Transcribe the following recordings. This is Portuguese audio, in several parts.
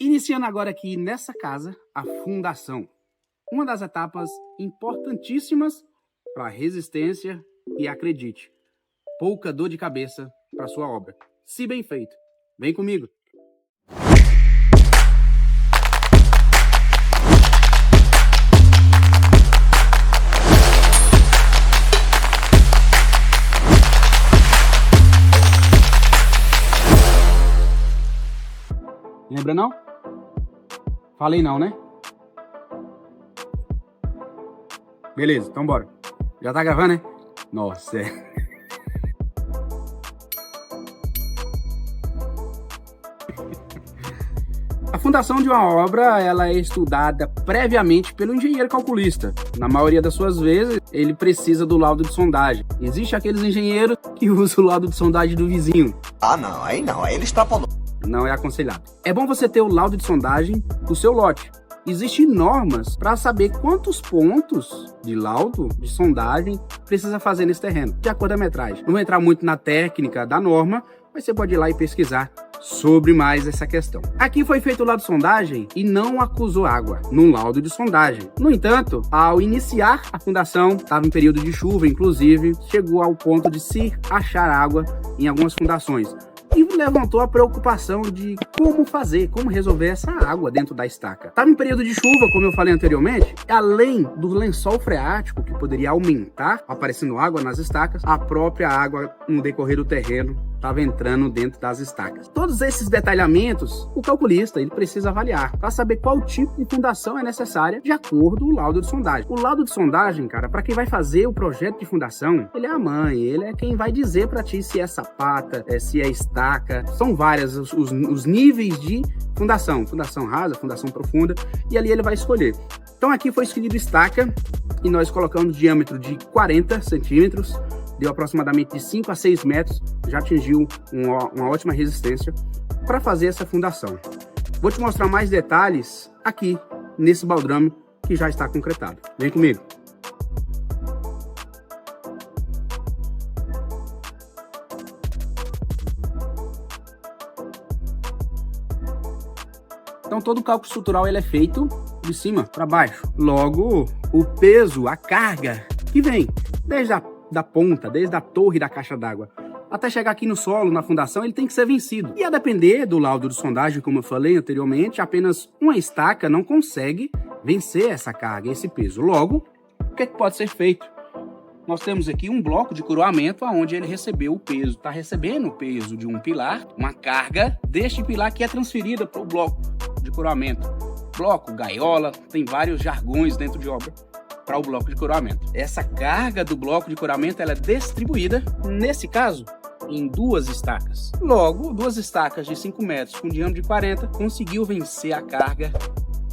Iniciando agora aqui nessa casa a fundação, uma das etapas importantíssimas para a resistência e, acredite, pouca dor de cabeça para sua obra, se bem feito. Vem comigo. Lembra não? Falei não, né? Beleza, então bora. Já tá gravando, né? Nossa, A fundação de uma obra, ela é estudada previamente pelo engenheiro calculista. Na maioria das suas vezes, ele precisa do laudo de sondagem. Existe aqueles engenheiros que usam o laudo de sondagem do vizinho. Ah, não, aí ele extrapolou. Não é aconselhável. É bom você ter o laudo de sondagem do seu lote. Existem normas para saber quantos pontos de laudo de sondagem precisa fazer nesse terreno, de acordo com a metragem. Não vou entrar muito na técnica da norma, mas você pode ir lá e pesquisar sobre mais essa questão. Aqui foi feito o laudo de sondagem e não acusou água no laudo de sondagem. No entanto, ao iniciar a fundação, estava em período de chuva, inclusive, chegou ao ponto de se achar água em algumas fundações. E levantou a preocupação de como fazer, como resolver essa água dentro da estaca. Estava em período de chuva, como eu falei anteriormente, além do lençol freático, que poderia aumentar, aparecendo água nas estacas, a própria água, no decorrer do terreno, estava entrando dentro das estacas. Todos esses detalhamentos, o calculista ele precisa avaliar para saber qual tipo de fundação é necessária de acordo com o laudo de sondagem. O laudo de sondagem, cara, para quem vai fazer o projeto de fundação, ele é a mãe, ele é quem vai dizer para ti se é sapata, se é estaca. São várias os níveis de fundação rasa, fundação profunda, e ali ele vai escolher. Então aqui foi escolhido estaca e nós colocamos diâmetro de 40 centímetros, deu aproximadamente de 5 a 6 metros, já atingiu uma ótima resistência para fazer essa fundação. Vou te mostrar mais detalhes aqui nesse baldrame que já está concretado. Vem comigo. Então todo o cálculo estrutural ele é feito de cima para baixo. Logo, o peso, a carga que vem desde da ponta, desde a torre da caixa d'água, até chegar aqui no solo, na fundação, ele tem que ser vencido. E a depender do laudo de sondagem, como eu falei anteriormente, apenas uma estaca não consegue vencer essa carga, esse peso. Logo, o que pode ser feito? Nós temos aqui um bloco de coroamento onde ele recebeu o peso, está recebendo o peso de um pilar, uma carga deste pilar que é transferida para o bloco de coroamento. Bloco, gaiola, tem vários jargões dentro de obra para o bloco de coroamento. Essa carga do bloco de coroamento ela é distribuída, nesse caso, em duas estacas. Logo, duas estacas de 5 metros com diâmetro de 40 conseguiu vencer a carga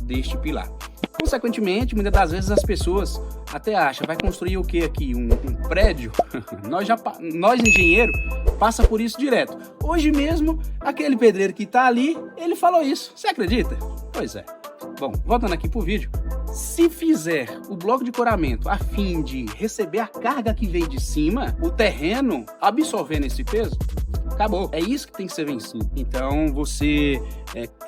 deste pilar. Consequentemente, muitas das vezes as pessoas até acham, vai construir o que aqui? Um prédio? nós engenheiros passa por isso direto. Hoje mesmo, aquele pedreiro que está ali, ele falou isso. Você acredita? Pois é. Bom, voltando aqui pro vídeo, se fizer o bloco de coramento a fim de receber a carga que vem de cima, o terreno absorvendo esse peso, acabou. É isso que tem que ser vencido. Então, você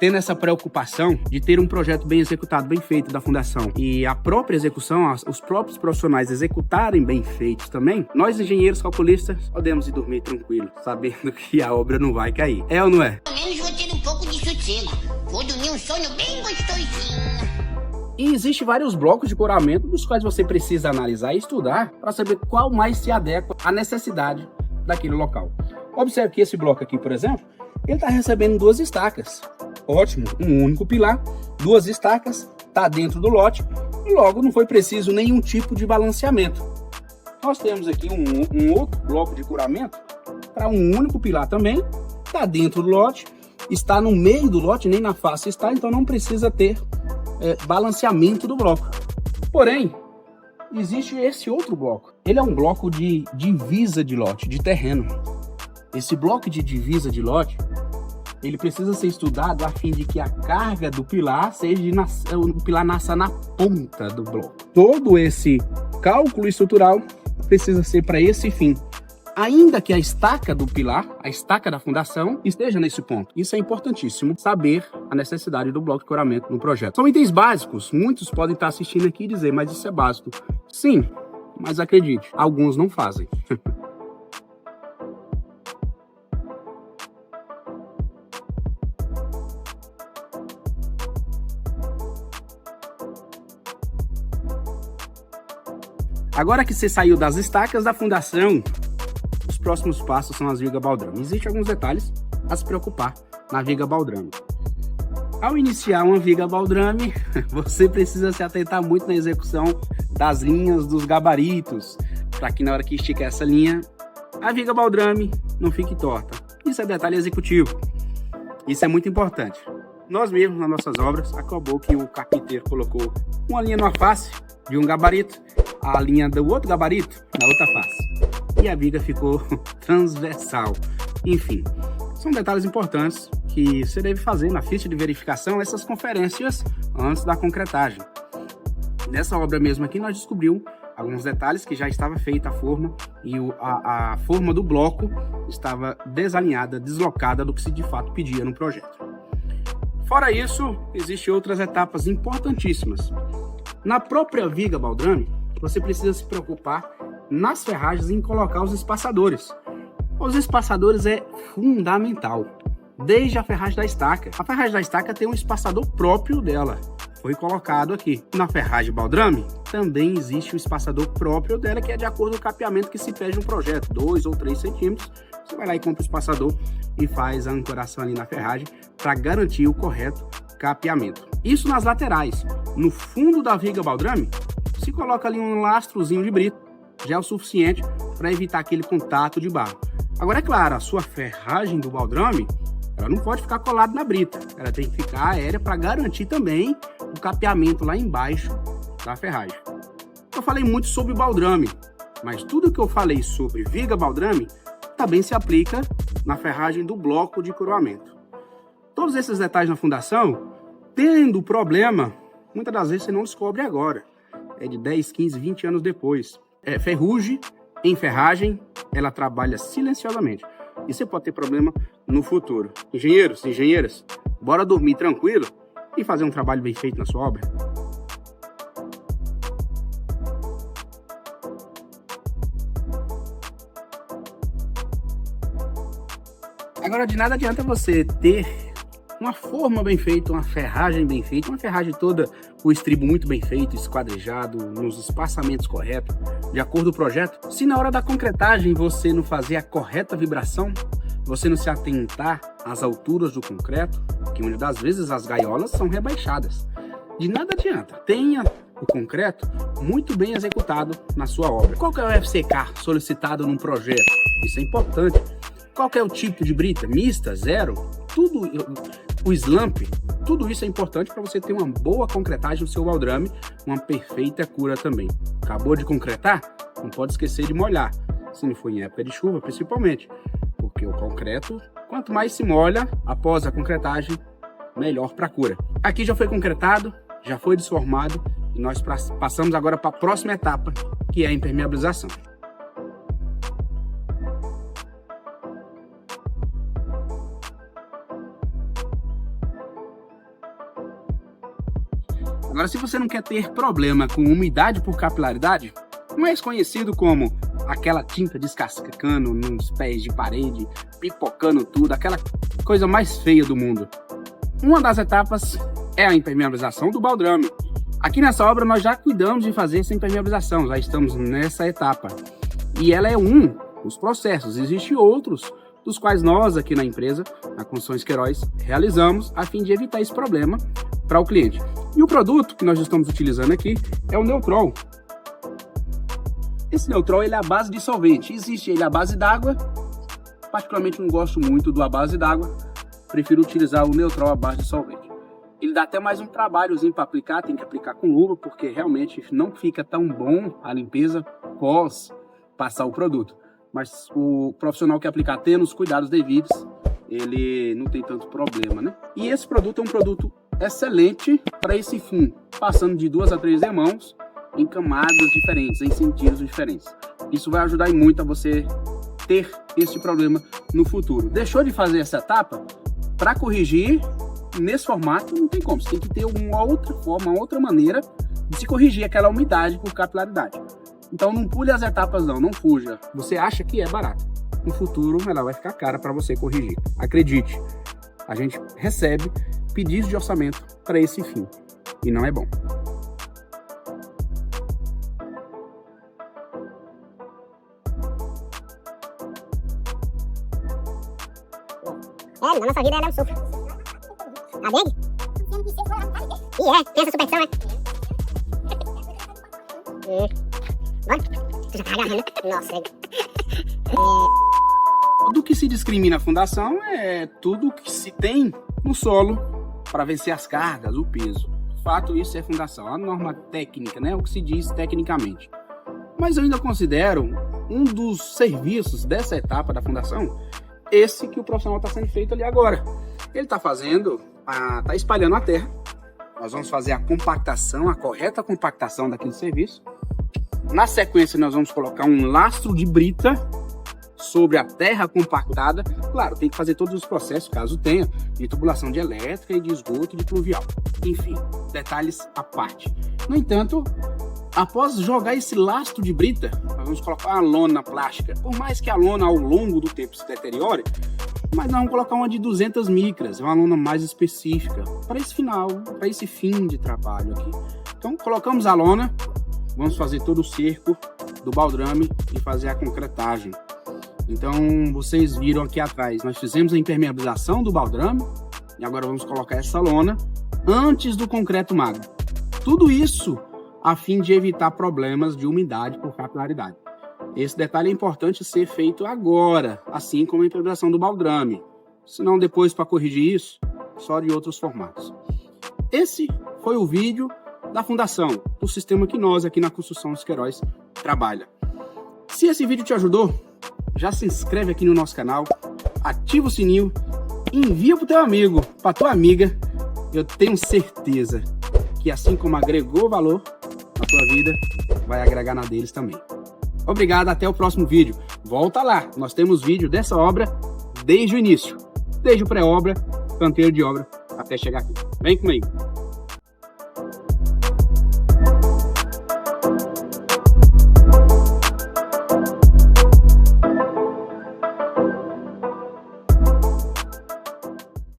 tendo essa preocupação de ter um projeto bem executado, bem feito da fundação e a própria execução, os próprios profissionais executarem bem feitos também, nós engenheiros calculistas podemos ir dormir tranquilo, sabendo que a obra não vai cair. É ou não é? Pelo menos vou ter um pouco de sossego. Vou dormir um sono bem gostosinho. E existem vários blocos de coramento dos quais você precisa analisar e estudar para saber qual mais se adequa à necessidade daquele local. Observe que esse bloco aqui, por exemplo, ele está recebendo duas estacas. Ótimo, um único pilar, duas estacas, está dentro do lote e logo não foi preciso nenhum tipo de balanceamento. Nós temos aqui um outro bloco de coramento para um único pilar também, está dentro do lote, está no meio do lote, nem na face está, então não precisa ter balanceamento do bloco. Porém, existe esse outro bloco. Ele é um bloco de divisa de lote, de terreno. Esse bloco de divisa de lote, ele precisa ser estudado a fim de que a carga do pilar o pilar nasça na ponta do bloco. Todo esse cálculo estrutural precisa ser para esse fim, ainda que a estaca do pilar, a estaca da fundação, esteja nesse ponto. Isso é importantíssimo, saber a necessidade do bloco de coramento no projeto. São itens básicos, muitos podem estar assistindo aqui e dizer, mas isso é básico. Sim, mas acredite, alguns não fazem. Agora que você saiu das estacas da fundação, os próximos passos são as vigas baldrame. Existem alguns detalhes a se preocupar na viga baldrame. Ao iniciar uma viga baldrame, você precisa se atentar muito na execução das linhas, dos gabaritos, para que na hora que estica essa linha, a viga baldrame não fique torta. Isso é detalhe executivo. Isso é muito importante. Nós mesmos, nas nossas obras, acabou que o carpinteiro colocou uma linha numa face de um gabarito, a linha do outro gabarito na outra face. E a viga ficou transversal. Enfim, são detalhes importantes que você deve fazer na ficha de verificação, essas conferências antes da concretagem. Nessa obra mesmo aqui, nós descobrimos alguns detalhes que já estava feita a forma e a forma do bloco estava desalinhada, deslocada do que se de fato pedia no projeto. Fora isso, existem outras etapas importantíssimas. Na própria viga baldrame, você precisa se preocupar nas ferragens em colocar os espaçadores. Os espaçadores é fundamental, desde a ferragem da estaca. A ferragem da estaca tem um espaçador próprio dela, foi colocado aqui. Na ferragem baldrame, também existe um espaçador próprio dela, que é de acordo com o capeamento que se pede no projeto, 2 ou 3 centímetros. Você vai lá e compra o espaçador e faz a ancoração ali na ferragem para garantir o correto capeamento. Isso nas laterais. No fundo da viga baldrame, se coloca ali um lastrozinho de brita, já é o suficiente para evitar aquele contato de barro. Agora, é claro, a sua ferragem do baldrame, ela não pode ficar colada na brita, ela tem que ficar aérea para garantir também o capeamento lá embaixo da ferragem. Eu falei muito sobre o baldrame, mas tudo que eu falei sobre viga baldrame também se aplica na ferragem do bloco de coroamento. Todos esses detalhes na fundação, tendo problema, muitas das vezes você não descobre agora. É de 10, 15, 20 anos depois. Ferrugem em ferragem, ela trabalha silenciosamente. E você pode ter problema no futuro. Engenheiros, engenheiras, bora dormir tranquilo e fazer um trabalho bem feito na sua obra. Agora, de nada adianta você ter uma forma bem feita, uma ferragem bem feita, uma ferragem toda, o estribo muito bem feito, esquadrejado, nos espaçamentos corretos, de acordo com o projeto. Se na hora da concretagem você não fazer a correta vibração, você não se atentar às alturas do concreto, que muitas das vezes as gaiolas são rebaixadas. De nada adianta. Tenha o concreto muito bem executado na sua obra. Qual que é o FCK solicitado num projeto? Isso é importante. Qual que é o tipo de brita? Mista, zero? Tudo, o slump, tudo isso é importante para você ter uma boa concretagem no seu baldrame, uma perfeita cura também. Acabou de concretar? Não pode esquecer de molhar, se não for em época de chuva principalmente, porque o concreto, quanto mais se molha após a concretagem, melhor para a cura. Aqui já foi concretado, já foi desformado e nós passamos agora para a próxima etapa, que é a impermeabilização. Agora, se você não quer ter problema com umidade por capilaridade, mais conhecido como aquela tinta descascando nos pés de parede, pipocando tudo, aquela coisa mais feia do mundo. Uma das etapas é a impermeabilização do baldrame. Aqui nessa obra nós já cuidamos de fazer essa impermeabilização, já estamos nessa etapa. E ela é um dos processos, existem outros, dos quais nós aqui na empresa, na Construções Queiroz, realizamos a fim de evitar esse problema para o cliente. E o produto que nós estamos utilizando aqui é o Neutrol. Esse Neutrol ele é a base de solvente, existe ele à base d'água, particularmente não gosto muito do à base d'água, prefiro utilizar o Neutrol à base de solvente. Ele dá até mais um trabalhozinho para aplicar, tem que aplicar com luva, porque realmente não fica tão bom a limpeza pós passar o produto. Mas o profissional que aplicar tendo os cuidados devidos, ele não tem tanto problema, né? E esse produto é um produto excelente para esse fim, passando de 2 a 3 demãos em camadas diferentes, em sentidos diferentes. Isso vai ajudar muito a você ter esse problema no futuro. Deixou de fazer essa etapa, para corrigir nesse formato não tem como. Você tem que ter uma outra forma, uma outra maneira de se corrigir aquela umidade por capilaridade. Então não pule as etapas não fuja. Você acha que é barato. No futuro ela vai ficar cara para você corrigir. Acredite, a gente recebe pedidos de orçamento para esse fim e não é bom. Na nossa vida ela é um suco. A dengue? Tem essa superstição, né? Bora? Tu já tá agarrando? Nossa, Tudo que se discrimina a fundação é tudo que se tem no solo para vencer as cargas, o peso. De fato, isso é fundação, a norma técnica, né? O que se diz tecnicamente. Mas eu ainda considero um dos serviços dessa etapa da fundação esse que o profissional está sendo feito ali agora. Ele está fazendo, está espalhando a terra. Nós vamos fazer a compactação, a correta compactação daquele serviço. Na sequência, nós vamos colocar um lastro de brita sobre a terra compactada. Claro, tem que fazer todos os processos, caso tenha, de tubulação de elétrica e de esgoto e de pluvial. Enfim, detalhes à parte. No entanto, após jogar esse lastro de brita, nós vamos colocar uma lona plástica. Por mais que a lona ao longo do tempo se deteriore, mas nós vamos colocar uma de 200 micras, uma lona mais específica para esse final, para esse fim de trabalho aqui. Então colocamos a lona, vamos fazer todo o cerco do baldrame e fazer a concretagem. Então vocês viram aqui atrás, nós fizemos a impermeabilização do baldrame e agora vamos colocar essa lona antes do concreto magro. Tudo isso a fim de evitar problemas de umidade por capilaridade. Esse detalhe é importante ser feito agora, assim como a impermeabilização do baldrame. Senão depois, para corrigir isso, só de outros formatos. Esse foi o vídeo da fundação, do sistema que nós aqui na Construção dos Queiroz trabalha. Se esse vídeo te ajudou, já se inscreve aqui no nosso canal, ativa o sininho, envia para o teu amigo, para tua amiga. Eu tenho certeza que assim como agregou valor na tua vida, vai agregar na deles também. Obrigado, até o próximo vídeo. Volta lá, nós temos vídeo dessa obra desde o início. Desde o pré-obra, canteiro de obra, até chegar aqui. Vem comigo.